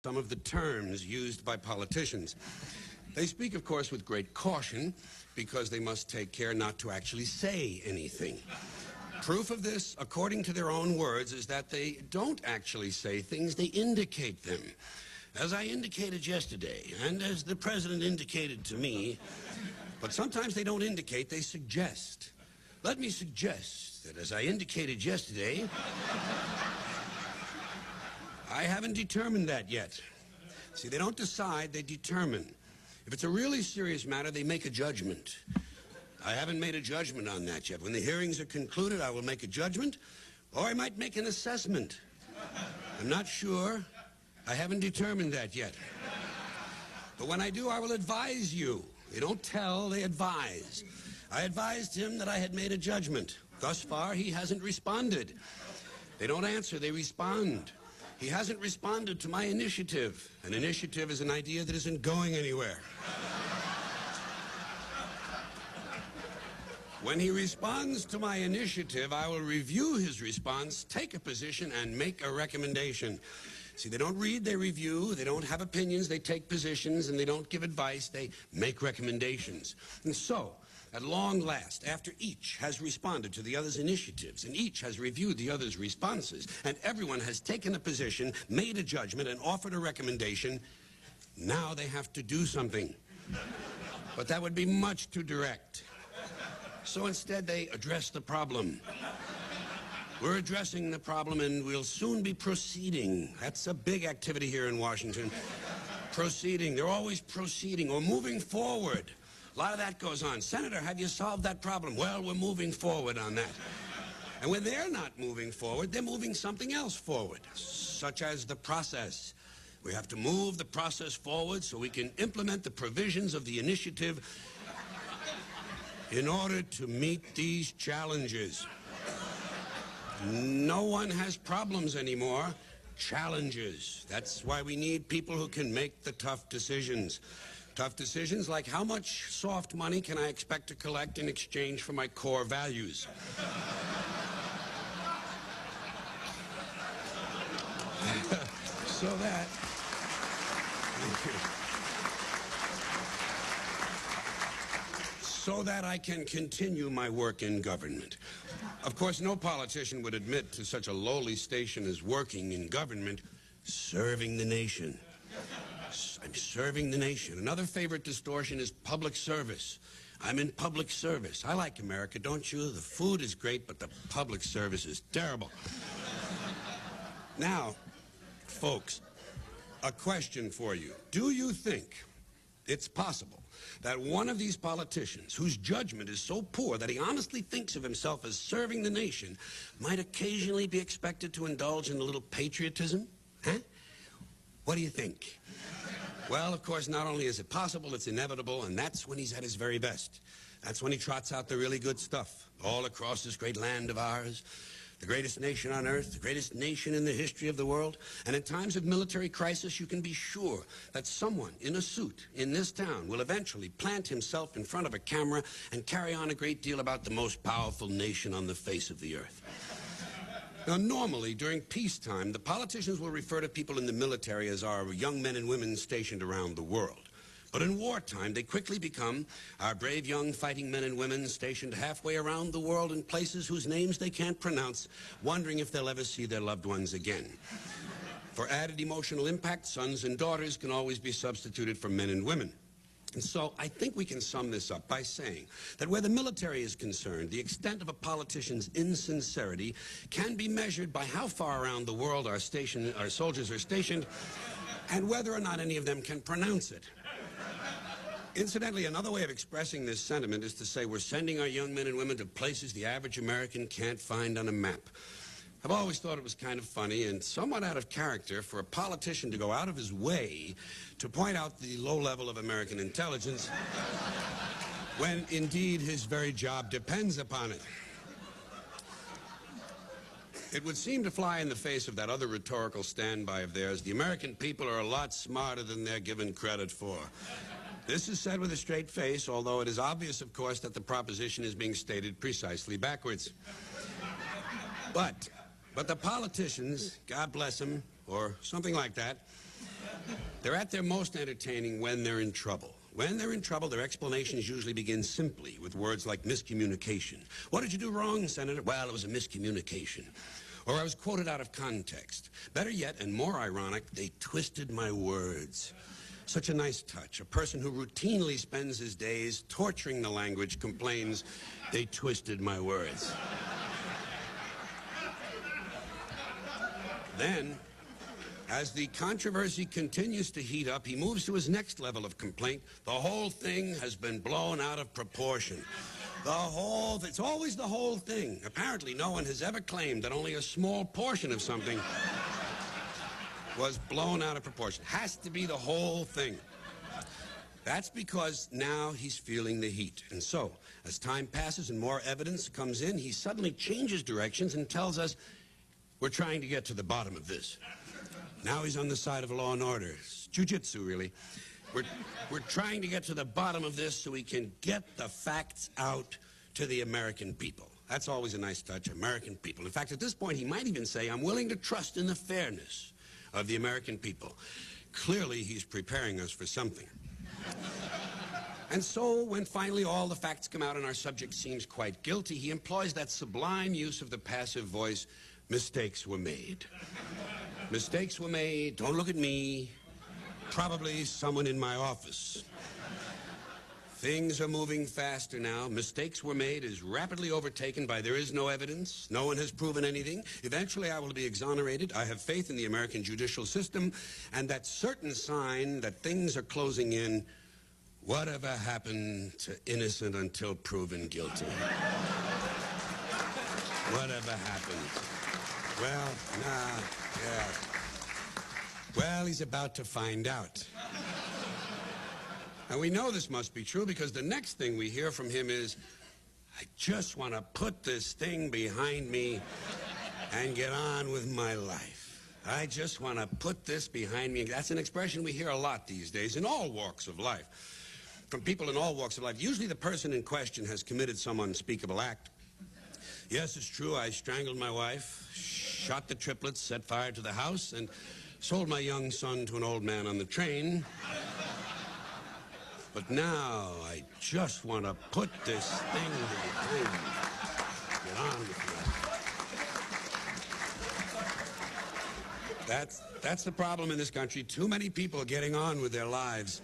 some of the terms used by politicians. They speak, of course, with great caution because they must take care not to actually say anything. Proof of this, according to their own words, is that they don't actually say things, they indicate them. As I indicated yesterday, and as the president indicated to me, but sometimes they don't indicate, they suggest. Let me suggest that as I indicated yesterday, I haven't determined that yet. See, they don't decide, they determine. If it's a really serious matter, they make a judgment. I haven't made a judgment on that yet. When the hearings are concluded, I will make a judgment, or I might make an assessment. I'm not sure. I haven't determined that yet. But when I do, I will advise you. They don't tell, they advise. I advised him that I had made a judgment. Thus far, he hasn't responded. They don't answer, they respond. He hasn't responded to my initiative. An initiative is an idea that isn't going anywhere. When he responds to my initiative, I will review his response, take a position, and make a recommendation. See, they don't read, they review. They don't have opinions, they take positions, and they don't give advice, they make recommendations. And so, at long last, after each has responded to the other's initiatives, and each has reviewed the other's responses, and everyone has taken a position, made a judgment, and offered a recommendation, now they have to do something. But that would be much too direct. So instead, they address the problem. We're addressing the problem, and we'll soon be proceeding. That's a big activity here in Washington. Proceeding. They're always proceeding or moving forward. A lot of that goes on. Senator, have you solved that problem? Well, we're moving forward on that. And when they're not moving forward, they're moving something else forward, such as the process. We have to move the process forward so we can implement the provisions of the initiative in order to meet these challenges. No one has problems anymore. Challenges. That's why we need people who can make the tough decisions. Tough decisions like how much soft money can I expect to collect in exchange for my core values? So that I can continue my work in government. Of course, no politician would admit to such a lowly station as working in government, serving the nation. I'm serving the nation. Another favorite distortion is public service. I'm in public service. I like America, don't you? The food is great, but the public service is terrible. Now, folks, a question for you. Do you think it's possible that one of these politicians, whose judgment is so poor that he honestly thinks of himself as serving the nation, might occasionally be expected to indulge in a little patriotism? Huh? What do you think? Well, of course, not only is it possible, it's inevitable, and that's when he's at his very best. That's when he trots out the really good stuff all across this great land of ours. The greatest nation on earth, the greatest nation in the history of the world. And in times of military crisis, you can be sure that someone in a suit in this town will eventually plant himself in front of a camera and carry on a great deal about the most powerful nation on the face of the earth. Now, normally, during peacetime, the politicians will refer to people in the military as our young men and women stationed around the world. But in wartime, they quickly become our brave young fighting men and women stationed halfway around the world in places whose names they can't pronounce, wondering if they'll ever see their loved ones again. For added emotional impact, sons and daughters can always be substituted for men and women. And so I think we can sum this up by saying that where the military is concerned, the extent of a politician's insincerity can be measured by how far around the world our soldiers are stationed and whether or not any of them can pronounce it. Incidentally, another way of expressing this sentiment is to say we're sending our young men and women to places the average American can't find on a map. I've always thought it was kind of funny and somewhat out of character for a politician to go out of his way to point out the low level of American intelligence when, indeed, his very job depends upon it. It would seem to fly in the face of that other rhetorical standby of theirs. The American people are a lot smarter than they're given credit for. This is said with a straight face, although it is obvious, of course, that the proposition is being stated precisely backwards. But the politicians, God bless them, or something like that, They're at their most entertaining when they're in trouble. When they're in trouble, their explanations usually begin simply with words like miscommunication. What did you do wrong, Senator? Well, it was a miscommunication. Or I was quoted out of context. Better yet, and more ironic, they twisted my words. Such a nice touch. A person who routinely spends his days torturing the language complains, they twisted my words. Then, as the controversy continues to heat up, he moves to his next level of complaint. The whole thing has been blown out of proportion. It's always the whole thing. Apparently, no one has ever claimed that only a small portion of something was blown out of proportion. Has to be the whole thing. That's because now he's feeling the heat. And so, as time passes and more evidence comes in, he suddenly changes directions and tells us, we're trying to get to the bottom of this. Now he's on the side of law and order. It's jiu-jitsu, really. We're trying to get to the bottom of this so we can get the facts out to the American people. That's always a nice touch, American people. In fact, at this point, he might even say, I'm willing to trust in the fairness of the American people. Clearly, he's preparing us for something. And so, when finally all the facts come out and our subject seems quite guilty, he employs that sublime use of the passive voice, mistakes were made. Mistakes were made, don't look at me, probably someone in my office. Things are moving faster now. Mistakes were made is rapidly overtaken by there is no evidence. No one has proven anything. Eventually I will be exonerated. I have faith in the American judicial system and that certain sign that things are closing in. Whatever happened to innocent until proven guilty? Whatever happened? Well, yeah. Well, he's about to find out. And we know this must be true because the next thing we hear from him is, I just want to put this thing behind me and get on with my life. I just want to put this behind me. That's an expression we hear a lot these days in all walks of life. From people in all walks of life. Usually the person in question has committed some unspeakable act. Yes, it's true, I strangled my wife, shot the triplets, set fire to the house, and sold my young son to an old man on the train. But now I just want to put this thing behind me. Get on with it. That's the problem in this country. Too many people getting on with their lives.